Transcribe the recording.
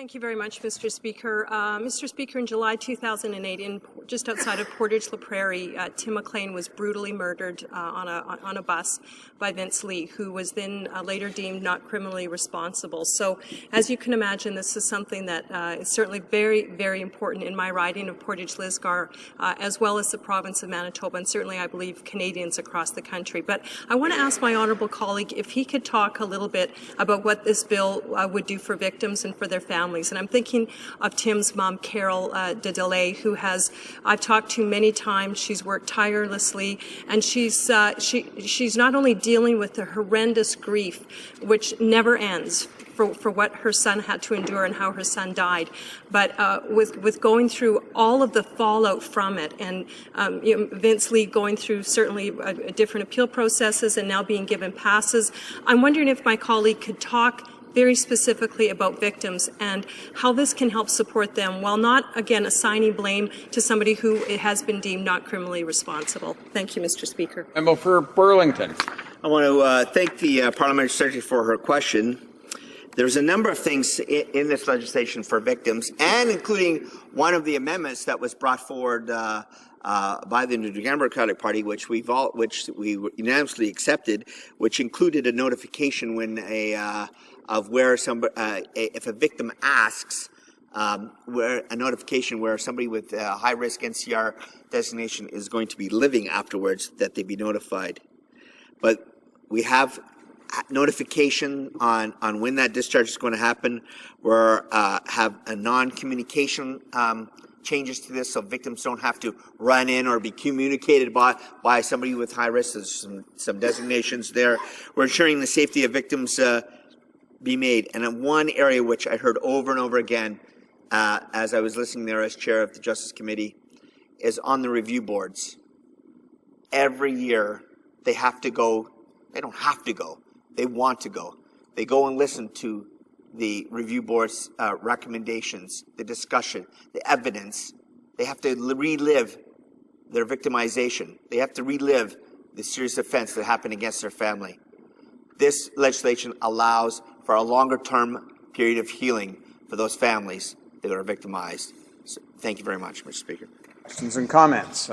Thank you very much, Mr. Speaker. Mr. Speaker, in July 2008, just outside of Portage La Prairie, Tim McLean was brutally murdered on a bus by Vince Lee, who was then later deemed not criminally responsible. So, as you can imagine, this is something that is certainly very, very important in my riding of Portage-Lisgar, as well as the province of Manitoba, and certainly, I believe, Canadians across the country. But I want to ask my honourable colleague if he could talk a little bit about what this bill would do for victims and for their families. And I'm thinking of Tim's mom, Carol de Delay, who I've talked to many times. She's worked tirelessly, and she's not only dealing with the horrendous grief, which never ends, for what her son had to endure and how her son died, but with going through all of the fallout from it, and Vince Lee going through certainly different appeal processes and now being given passes. I'm wondering if my colleague could talk very specifically about victims and how this can help support them while not, again, assigning blame to somebody who has been deemed not criminally responsible. Thank you, Mr. Speaker. Member for Burlington. I want to thank the parliamentary secretary for her question. There's a number of things in this legislation for victims, and including one of the amendments that was brought forward by the New Democratic Party, which we unanimously accepted, which included a notification when if a victim asks, where a notification where somebody with a high-risk NCR designation is going to be living afterwards, that they be notified. But we have notification on when that discharge is going to happen. We have a non-communication changes to this, so victims don't have to run in or be communicated by somebody with high risk. There's some designations there. We're ensuring the safety of victims be made. And in one area which I heard over and over again as I was listening there as chair of the Justice Committee is on the review boards. Every year they have to go. They don't have to go. They want to go. They go and listen to the review board's recommendations, the discussion, the evidence. They have to relive their victimization. They have to relive the serious offense that happened against their family. This legislation allows for a longer-term period of healing for those families that are victimized. So, thank you very much, Mr. Speaker. Questions and comments.